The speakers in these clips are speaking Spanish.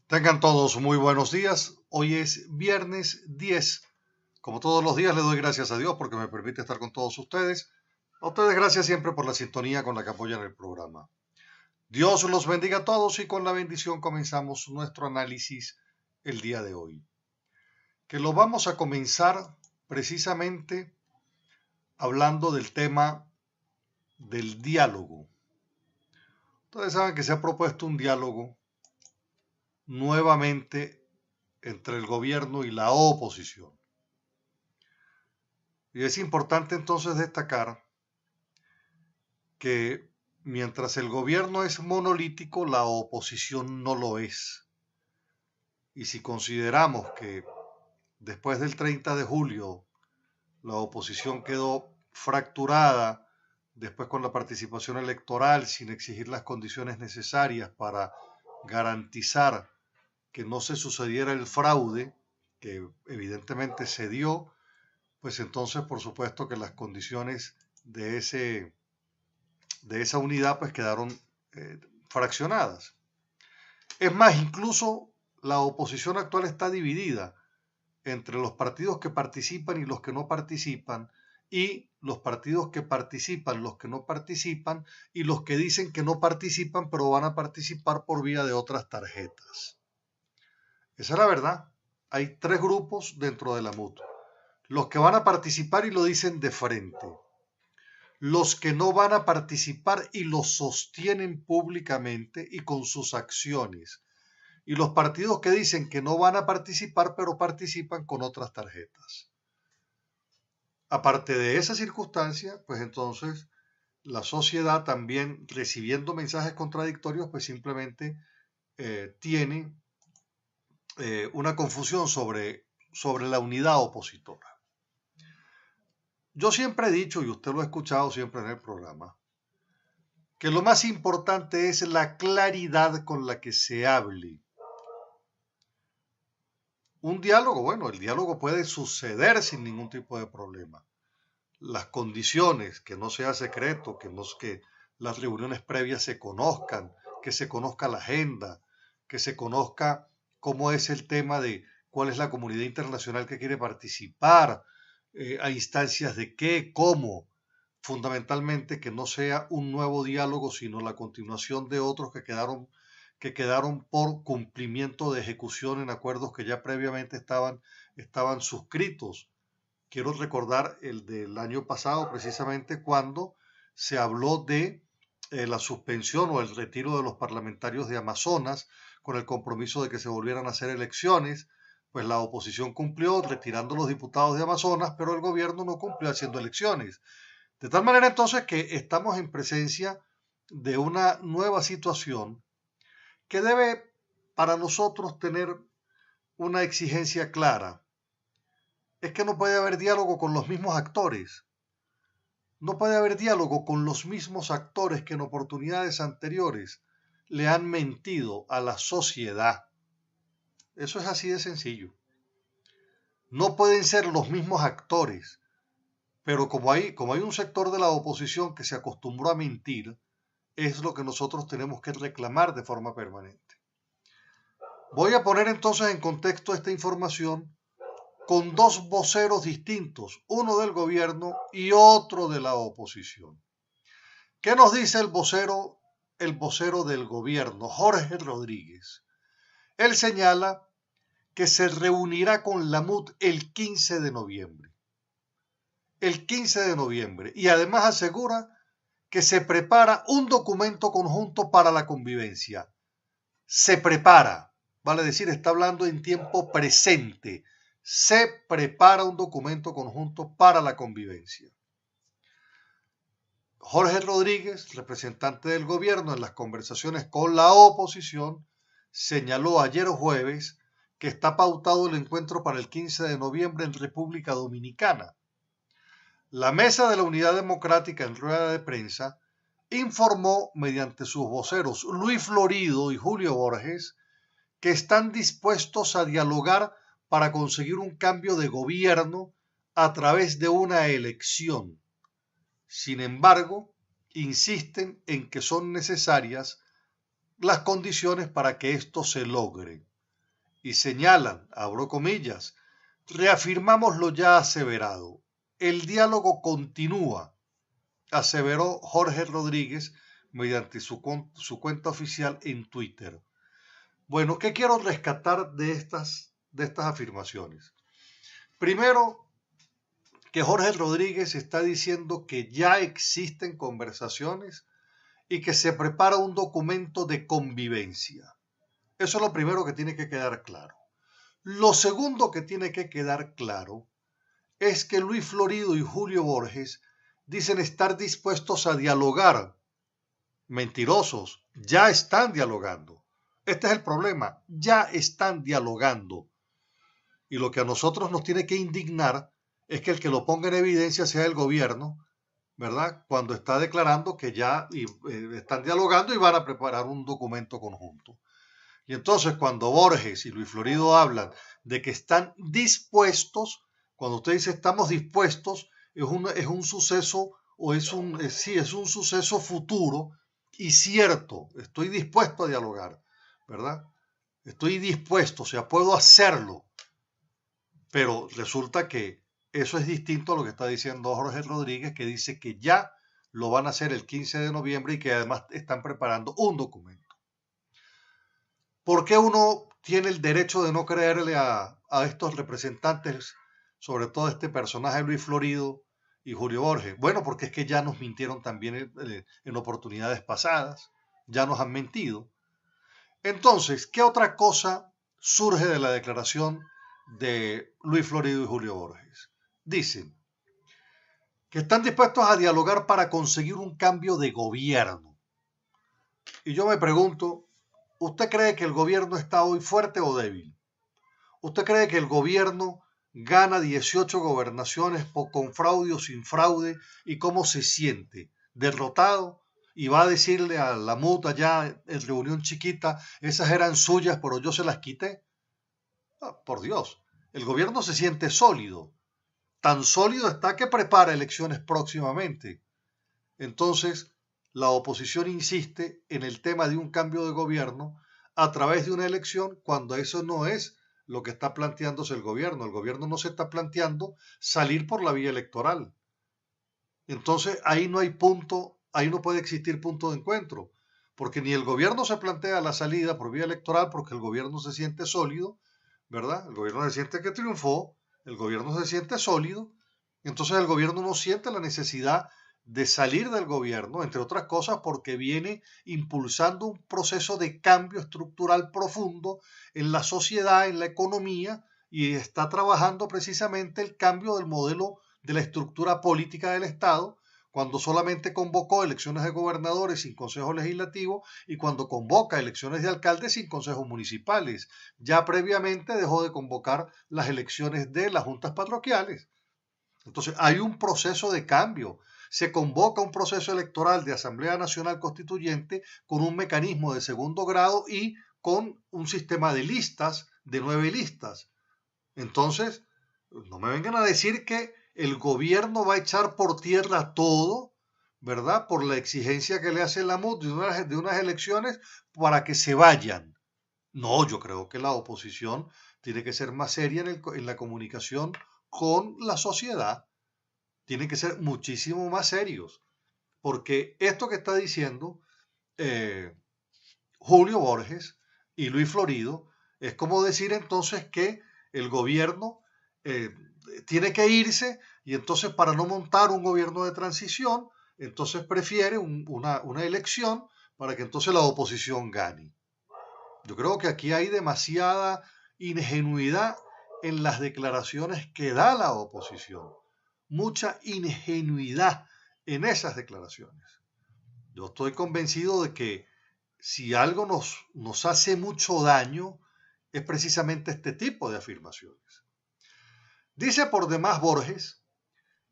Tengan todos muy buenos días. Hoy es viernes 10. Como todos los días le doy gracias a Dios porque me permite estar con todos ustedes. A ustedes gracias siempre por la sintonía con la que apoyan el programa. Dios los bendiga a todos y con la bendición comenzamos nuestro análisis el día de hoy. Que lo vamos a comenzar precisamente hablando del tema del diálogo. Ustedes saben que se ha propuesto un diálogo nuevamente entre el gobierno y la oposición. Y es importante entonces destacar que mientras el gobierno es monolítico, la oposición no lo es. Y si consideramos que después del 30 de julio la oposición quedó fracturada, después con la participación electoral sin exigir las condiciones necesarias para garantizar que no se sucediera el fraude, que evidentemente se dio, pues entonces por supuesto que las condiciones de esa unidad pues quedaron fraccionadas. Es más, incluso la oposición actual está dividida entre los partidos que participan y los que no participan, y los partidos que participan, los que no participan, y los que dicen que no participan pero van a participar por vía de otras tarjetas. Esa es la verdad. Hay tres grupos dentro de la mutua. Los que van a participar y lo dicen de frente. Los que no van a participar y lo sostienen públicamente y con sus acciones. Y los partidos que dicen que no van a participar pero participan con otras tarjetas. Aparte de esa circunstancia, pues entonces la sociedad también recibiendo mensajes contradictorios, pues simplemente tiene una confusión sobre la unidad opositora. Yo siempre he dicho, y usted lo ha escuchado siempre en el programa, que lo más importante es la claridad con la que se hable. Un diálogo, bueno, el diálogo puede suceder sin ningún tipo de problema. Las condiciones, que no sea secreto, que las reuniones previas se conozcan, que se conozca la agenda, que se conozca cómo es el tema de cuál es la comunidad internacional que quiere participar, a instancias de qué, cómo. Fundamentalmente que no sea un nuevo diálogo, sino la continuación de otros que quedaron por cumplimiento de ejecución en acuerdos que ya previamente estaban suscritos. Quiero recordar el del año pasado, precisamente cuando se habló de la suspensión o el retiro de los parlamentarios de Amazonas, con el compromiso de que se volvieran a hacer elecciones. Pues la oposición cumplió retirando los diputados de Amazonas, pero el gobierno no cumplió haciendo elecciones. De tal manera entonces que estamos en presencia de una nueva situación que debe para nosotros tener una exigencia clara. Es que no puede haber diálogo con los mismos actores. No puede haber diálogo con los mismos actores que en oportunidades anteriores le han mentido a la sociedad. Eso es así de sencillo. No pueden ser los mismos actores, pero como hay un sector de la oposición que se acostumbró a mentir, es lo que nosotros tenemos que reclamar de forma permanente. Voy a poner entonces en contexto esta información con dos voceros distintos, uno del gobierno y otro de la oposición. ¿Qué nos dice el vocero del gobierno, Jorge Rodríguez? Él señala que se reunirá con la MUD el 15 de noviembre. El 15 de noviembre. Y además asegura que se prepara un documento conjunto para la convivencia. Se prepara, vale decir, está hablando en tiempo presente. Se prepara un documento conjunto para la convivencia. Jorge Rodríguez, representante del gobierno en las conversaciones con la oposición, señaló ayer jueves que está pautado el encuentro para el 15 de noviembre en República Dominicana. La Mesa de la Unidad Democrática en rueda de prensa informó mediante sus voceros Luis Florido y Julio Borges que están dispuestos a dialogar para conseguir un cambio de gobierno a través de una elección. Sin embargo, insisten en que son necesarias las condiciones para que esto se logre. y señalan, abro comillas, reafirmamos lo ya aseverado. El diálogo continúa, aseveró Jorge Rodríguez mediante su cuenta oficial en Twitter. Bueno, ¿qué quiero rescatar de estas afirmaciones? Primero, que Jorge Rodríguez está diciendo que ya existen conversaciones y que se prepara un documento de convivencia. Eso es lo primero que tiene que quedar claro. Lo segundo que tiene que quedar claro es que Luis Florido y Julio Borges dicen estar dispuestos a dialogar. Mentirosos, ya están dialogando. Este es el problema, ya están dialogando. Y lo que a nosotros nos tiene que indignar es que el que lo ponga en evidencia sea el gobierno, ¿verdad? Cuando está declarando que ya están dialogando y van a preparar un documento conjunto. Y entonces cuando Borges y Luis Florido hablan de que están dispuestos, cuando usted dice estamos dispuestos, es un suceso o es un suceso futuro y cierto, estoy dispuesto a dialogar, ¿verdad? Estoy dispuesto, o sea, puedo hacerlo, pero resulta que eso es distinto a lo que está diciendo Jorge Rodríguez, que dice que ya lo van a hacer el 15 de noviembre y que además están preparando un documento. ¿Por qué uno tiene el derecho de no creerle a estos representantes, sobre todo este personaje Luis Florido y Julio Borges? Bueno, porque es que ya nos mintieron también en oportunidades pasadas, ya nos han mentido. Entonces, ¿qué otra cosa surge de la declaración de Luis Florido y Julio Borges? Dicen que están dispuestos a dialogar para conseguir un cambio de gobierno. Y yo me pregunto, ¿usted cree que el gobierno está hoy fuerte o débil? ¿Usted cree que el gobierno gana 18 gobernaciones con fraude o sin fraude? ¿Y cómo se siente? ¿Derrotado? ¿Y va a decirle a la muta ya en reunión chiquita, esas eran suyas, pero yo se las quité? Ah, por Dios, el gobierno se siente sólido. Tan sólido está que prepara elecciones próximamente. Entonces, la oposición insiste en el tema de un cambio de gobierno a través de una elección cuando eso no es lo que está planteándose el gobierno. El gobierno no se está planteando salir por la vía electoral. Entonces, ahí no hay punto, ahí no puede existir punto de encuentro, porque ni el gobierno se plantea la salida por vía electoral porque el gobierno se siente sólido, ¿verdad? El gobierno se siente que triunfó, el gobierno se siente sólido, entonces el gobierno no siente la necesidad de salir del gobierno, entre otras cosas porque viene impulsando un proceso de cambio estructural profundo en la sociedad, en la economía, y está trabajando precisamente el cambio del modelo de la estructura política del Estado, cuando solamente convocó elecciones de gobernadores sin consejo legislativo y cuando convoca elecciones de alcaldes sin consejos municipales. Ya previamente dejó de convocar las elecciones de las juntas parroquiales. Entonces hay un proceso de cambio. Se convoca un proceso electoral de Asamblea Nacional Constituyente con un mecanismo de segundo grado y con un sistema de listas, de 9 listas. Entonces, no me vengan a decir que el gobierno va a echar por tierra todo, ¿verdad? Por la exigencia que le hace la MUD de unas elecciones para que se vayan. No, yo creo que la oposición tiene que ser más seria en la comunicación con la sociedad. Tienen que ser muchísimo más serios. Porque esto que está diciendo Julio Borges y Luis Florido es como decir entonces que el gobierno eh, tiene que irse y entonces para no montar un gobierno de transición, entonces prefiere una elección para que entonces la oposición gane. Yo creo que aquí hay demasiada ingenuidad en las declaraciones que da la oposición. Mucha ingenuidad en esas declaraciones. Yo estoy convencido de que si algo nos hace mucho daño es precisamente este tipo de afirmaciones. Dice por demás Borges,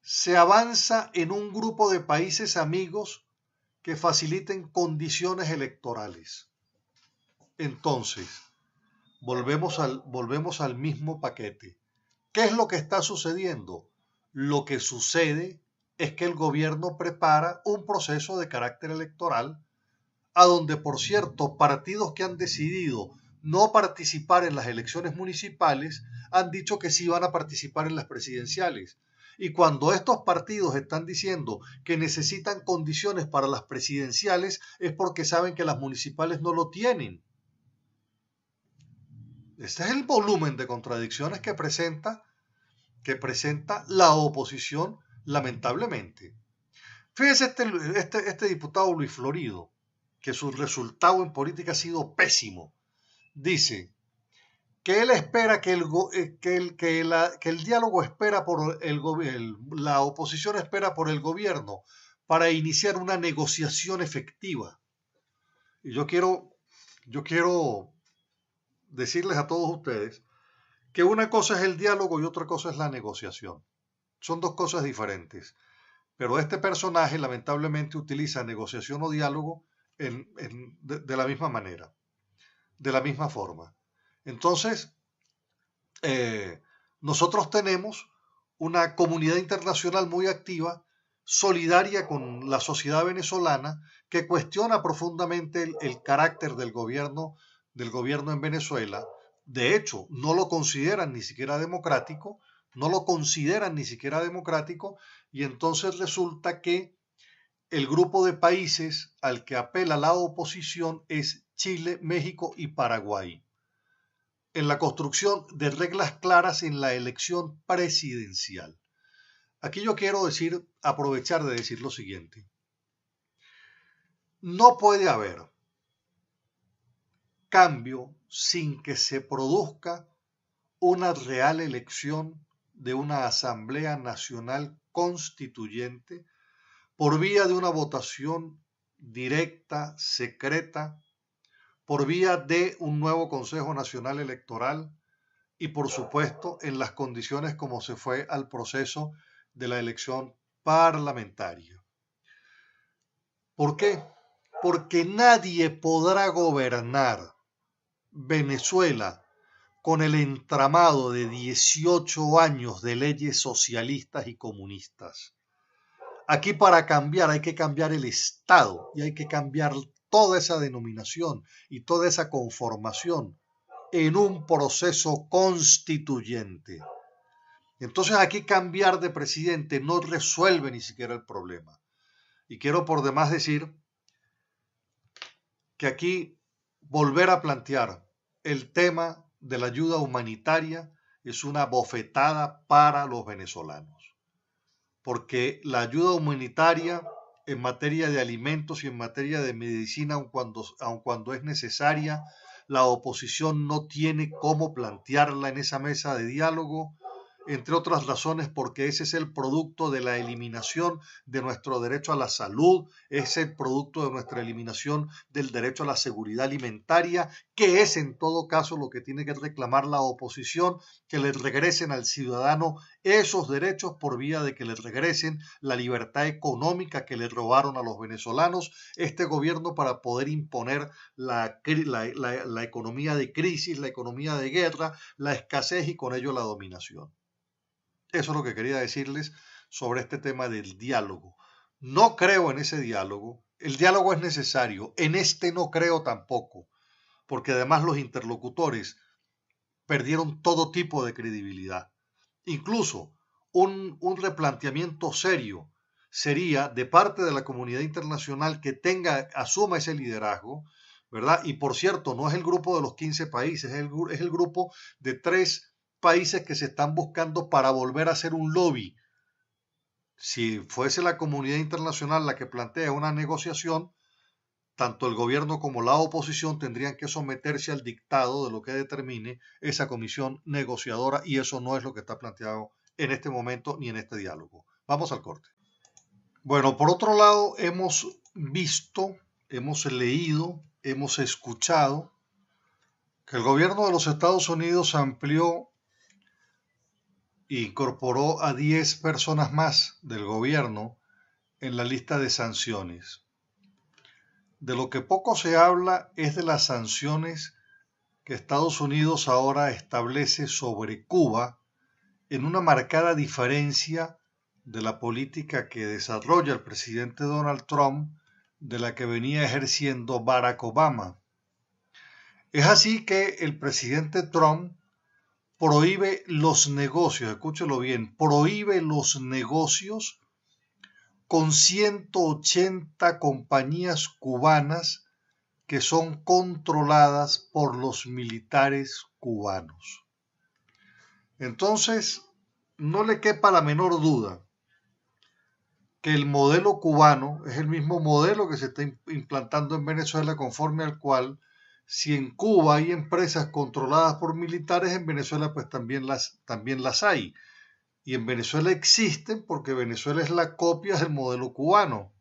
se avanza en un grupo de países amigos que faciliten condiciones electorales. Entonces, volvemos al mismo paquete. ¿Qué es lo que está sucediendo? Lo que sucede es que el gobierno prepara un proceso de carácter electoral a donde, por cierto, partidos que han decidido no participar en las elecciones municipales, han dicho que sí van a participar en las presidenciales. Y cuando estos partidos están diciendo que necesitan condiciones para las presidenciales, es porque saben que las municipales no lo tienen. Este es el volumen de contradicciones que presenta la oposición, lamentablemente. Fíjese este diputado Luis Florido, que su resultado en política ha sido pésimo. Dice que él espera que el diálogo espera por la oposición espera por el gobierno para iniciar una negociación efectiva. Y yo quiero decirles a todos ustedes que una cosa es el diálogo y otra cosa es la negociación. Son dos cosas diferentes. Pero este personaje lamentablemente utiliza negociación o diálogo de la misma manera, de la misma forma. Entonces, nosotros tenemos una comunidad internacional muy activa, solidaria con la sociedad venezolana, que cuestiona profundamente el carácter del gobierno en Venezuela. De hecho, no lo consideran ni siquiera democrático, y entonces resulta que el grupo de países al que apela la oposición es Chile, México y Paraguay, en la construcción de reglas claras en la elección presidencial. Aquí yo quiero aprovechar de decir lo siguiente. No puede haber cambio sin que se produzca una real elección de una Asamblea Nacional Constituyente por vía de una votación directa, secreta, por vía de un nuevo Consejo Nacional Electoral y, por supuesto, en las condiciones como se fue al proceso de la elección parlamentaria. ¿Por qué? Porque nadie podrá gobernar Venezuela con el entramado de 18 años de leyes socialistas y comunistas. Aquí para cambiar hay que cambiar el Estado y hay que cambiar toda esa denominación y toda esa conformación en un proceso constituyente. Entonces aquí cambiar de presidente no resuelve ni siquiera el problema. Y quiero por demás decir que aquí volver a plantear el tema de la ayuda humanitaria es una bofetada para los venezolanos, porque la ayuda humanitaria en materia de alimentos y en materia de medicina, aun cuando es necesaria, la oposición no tiene cómo plantearla en esa mesa de diálogo, entre otras razones porque ese es el producto de la eliminación de nuestro derecho a la salud, es el producto de nuestra eliminación del derecho a la seguridad alimentaria, que es en todo caso lo que tiene que reclamar la oposición, que le regresen al ciudadano esos derechos por vía de que le regresen la libertad económica que le robaron a los venezolanos este gobierno para poder imponer la economía de crisis, la economía de guerra, la escasez y con ello la dominación. Eso es lo que quería decirles sobre este tema del diálogo. No creo en ese diálogo. El diálogo es necesario. En este no creo tampoco, porque además los interlocutores perdieron todo tipo de credibilidad. Incluso un replanteamiento serio sería de parte de la comunidad internacional que asuma ese liderazgo, ¿verdad? Y por cierto, no es el grupo de los 15 países, es el grupo de 3 países que se están buscando para volver a hacer un lobby. Si fuese la comunidad internacional la que plantea una negociación, tanto el gobierno como la oposición tendrían que someterse al dictado de lo que determine esa comisión negociadora y eso no es lo que está planteado en este momento ni en este diálogo. Vamos al corte. Bueno, por otro lado, hemos visto, hemos leído, hemos escuchado que el gobierno de los Estados Unidos amplió e incorporó a 10 personas más del gobierno en la lista de sanciones. De lo que poco se habla es de las sanciones que Estados Unidos ahora establece sobre Cuba en una marcada diferencia de la política que desarrolla el presidente Donald Trump de la que venía ejerciendo Barack Obama. Es así que el presidente Trump prohíbe los negocios, escúchelo bien, prohíbe los negocios con 180 compañías cubanas que son controladas por los militares cubanos. Entonces, no le quepa la menor duda que el modelo cubano es el mismo modelo que se está implantando en Venezuela, conforme al cual, si en Cuba hay empresas controladas por militares, en Venezuela pues también las hay. Y en Venezuela existen porque Venezuela es la copia del modelo cubano.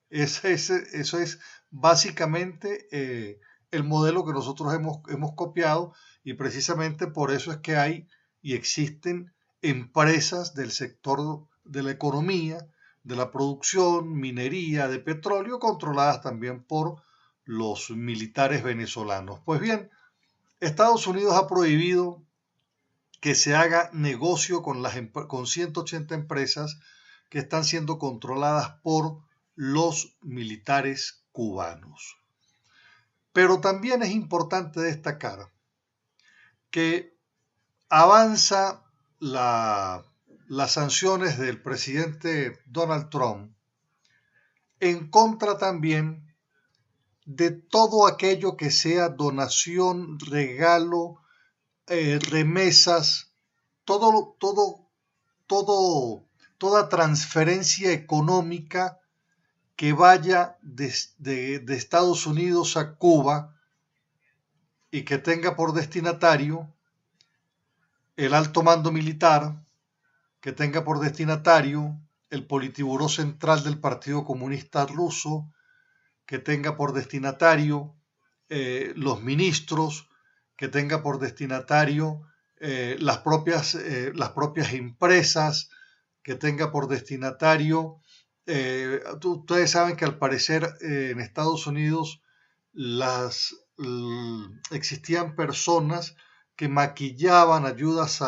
Eso es básicamente el modelo que nosotros hemos copiado, y precisamente por eso es que hay y existen empresas del sector de la economía, de la producción, minería, de petróleo, controladas también por los militares venezolanos. Pues bien, Estados Unidos ha prohibido que se haga negocio con 180 empresas que están siendo controladas por los militares cubanos. Pero también es importante destacar que avanza las sanciones del presidente Donald Trump en contra también de todo aquello que sea donación, regalo, remesas, todo, todo, toda transferencia económica que vaya de Estados Unidos a Cuba y que tenga por destinatario el alto mando militar, que tenga por destinatario el Politburó Central del Partido Comunista Ruso, que tenga por destinatario los ministros, que tenga por destinatario las propias empresas, que tenga por destinatario. Ustedes saben que al parecer en Estados Unidos existían personas que maquillaban ayudas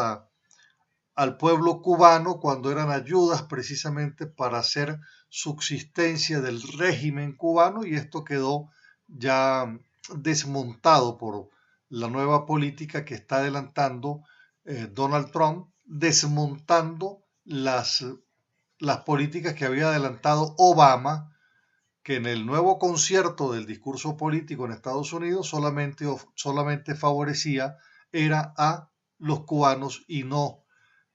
al pueblo cubano cuando eran ayudas precisamente para hacer subsistencia del régimen cubano, y esto quedó ya desmontado por la nueva política que está adelantando Donald Trump, desmontando las políticas que había adelantado Obama, que en el nuevo concierto del discurso político en Estados Unidos solamente favorecía era a los cubanos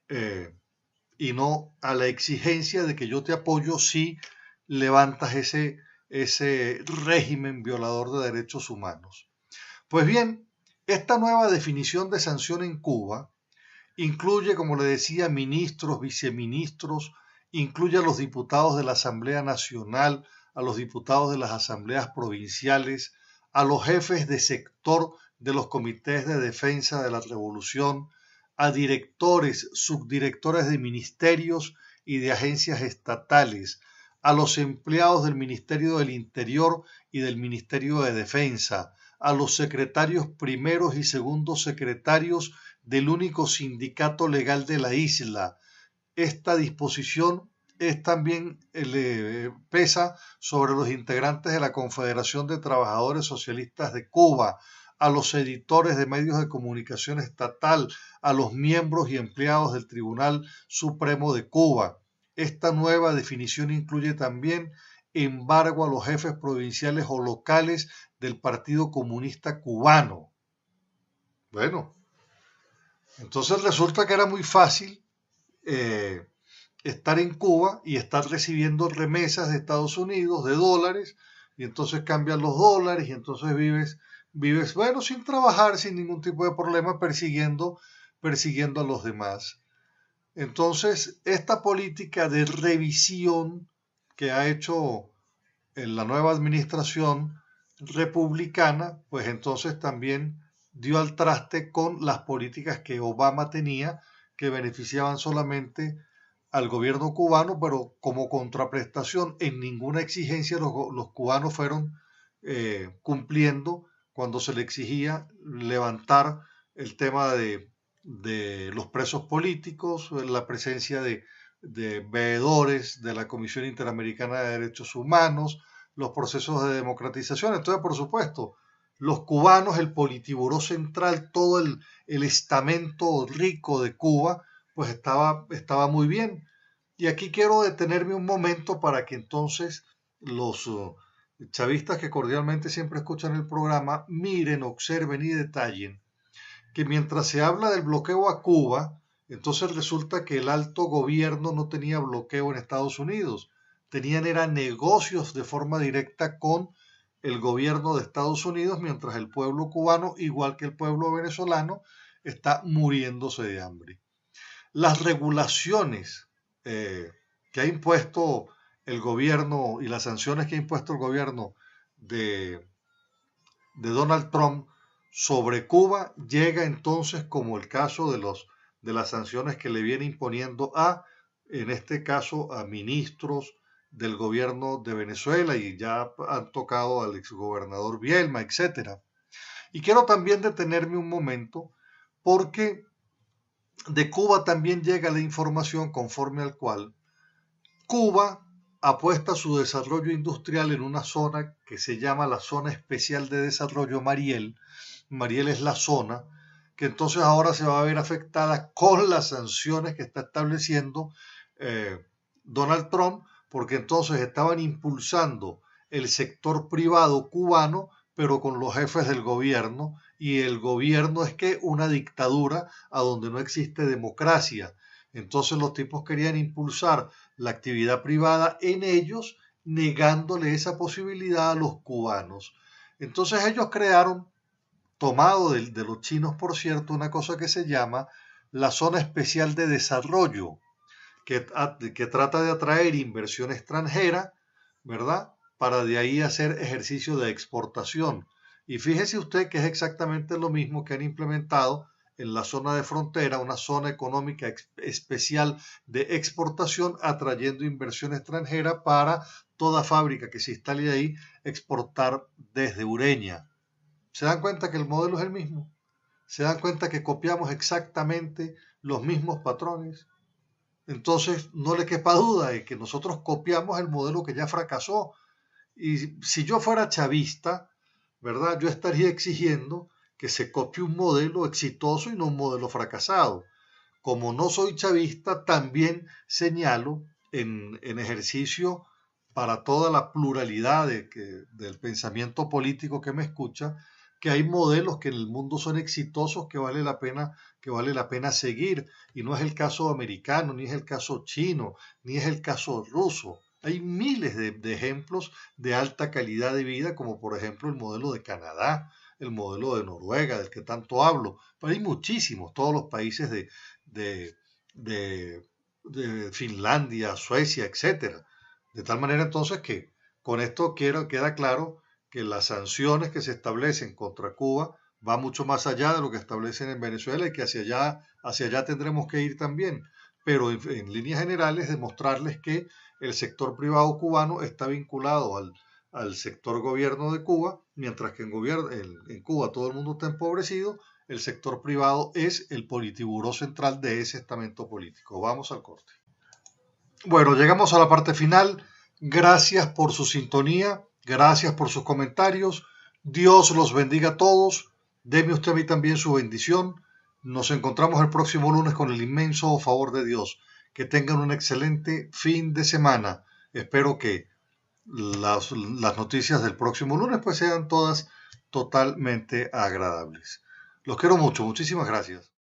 eh, y no a la exigencia de que yo te apoyo si levantas ese régimen violador de derechos humanos. Pues bien, esta nueva definición de sanción en Cuba incluye, como le decía, ministros, viceministros, incluye a los diputados de la Asamblea Nacional, a los diputados de las asambleas provinciales, a los jefes de sector de los comités de defensa de la revolución, a directores, subdirectores de ministerios y de agencias estatales, a los empleados del Ministerio del Interior y del Ministerio de Defensa, a los secretarios primeros y segundos secretarios del único sindicato legal de la isla. Esta disposición también pesa sobre los integrantes de la Confederación de Trabajadores Socialistas de Cuba, a los editores de medios de comunicación estatal, a los miembros y empleados del Tribunal Supremo de Cuba. Esta nueva definición incluye también embargo a los jefes provinciales o locales del Partido Comunista Cubano. Bueno, entonces resulta que era muy fácil estar en Cuba y estar recibiendo remesas de Estados Unidos, de dólares, y entonces cambian los dólares y entonces vives, bueno, sin trabajar, sin ningún tipo de problema, persiguiendo a los demás. Entonces, esta política de revisión que ha hecho en la nueva administración republicana, pues entonces también dio al traste con las políticas que Obama tenía, que beneficiaban solamente al gobierno cubano, pero como contraprestación en ninguna exigencia los cubanos fueron cumpliendo cuando se le exigía levantar el tema de los presos políticos, la presencia de veedores de la Comisión Interamericana de Derechos Humanos, los procesos de democratización. Entonces, por supuesto, Los cubanos, el Politburó Central, todo el estamento rico de Cuba, pues estaba muy bien. Y aquí quiero detenerme un momento para que entonces los chavistas que cordialmente siempre escuchan el programa miren, observen y detallen que mientras se habla del bloqueo a Cuba, entonces resulta que el alto gobierno no tenía bloqueo en Estados Unidos, tenían eran negocios de forma directa con el gobierno de Estados Unidos, mientras el pueblo cubano, igual que el pueblo venezolano, está muriéndose de hambre. Las regulaciones que ha impuesto el gobierno y las sanciones que ha impuesto el gobierno de, de Donald Trump sobre Cuba llega entonces como el caso de las sanciones que le viene imponiendo en este caso, a ministros del gobierno de Venezuela y ya han tocado al exgobernador Bielma, etcétera. Y quiero también detenerme un momento porque de Cuba también llega la información conforme al cual Cuba apuesta su desarrollo industrial en una zona que se llama la Zona Especial de Desarrollo Mariel. Mariel es la zona que entonces ahora se va a ver afectada con las sanciones que está estableciendo Donald Trump, porque entonces estaban impulsando el sector privado cubano, pero con los jefes del gobierno, y el gobierno es que una dictadura a donde no existe democracia. Entonces los tipos querían impulsar la actividad privada en ellos, negándole esa posibilidad a los cubanos. Entonces ellos crearon, tomado de los chinos por cierto, una cosa que se llama la Zona Especial de Desarrollo, que trata de atraer inversión extranjera, ¿verdad? Para de ahí hacer ejercicio de exportación. Y fíjese usted que es exactamente lo mismo que han implementado en la zona de frontera, una zona económica especial de exportación, atrayendo inversión extranjera para toda fábrica que se instale ahí, exportar desde Ureña. ¿Se dan cuenta que el modelo es el mismo? ¿Se dan cuenta que copiamos exactamente los mismos patrones? Entonces, no le quepa duda de que nosotros copiamos el modelo que ya fracasó. Y si yo fuera chavista, ¿verdad? Yo estaría exigiendo que se copie un modelo exitoso y no un modelo fracasado. Como no soy chavista, también señalo en ejercicio para toda la pluralidad del pensamiento político que me escucha, que hay modelos que en el mundo son exitosos que vale la pena seguir. Y no es el caso americano, ni es el caso chino, ni es el caso ruso. Hay miles de ejemplos de alta calidad de vida, como por ejemplo el modelo de Canadá, el modelo de Noruega, del que tanto hablo. Pero hay muchísimos, todos los países de, de, de Finlandia, Suecia, etcétera. De tal manera entonces que con esto queda claro que las sanciones que se establecen contra Cuba va mucho más allá de lo que establecen en Venezuela y que hacia allá tendremos que ir también. Pero en líneas generales demostrarles que el sector privado cubano está vinculado al sector gobierno de Cuba, mientras que en Cuba todo el mundo está empobrecido, el sector privado es el politiburó central de ese estamento político. Vamos al corte. Bueno, llegamos a la parte final. Gracias por su sintonía, gracias por sus comentarios. Dios los bendiga a todos. Deme usted a mí también su bendición. Nos encontramos el próximo lunes con el inmenso favor de Dios. Que tengan un excelente fin de semana. Espero que las noticias del próximo lunes pues sean todas totalmente agradables. Los quiero mucho. Muchísimas gracias.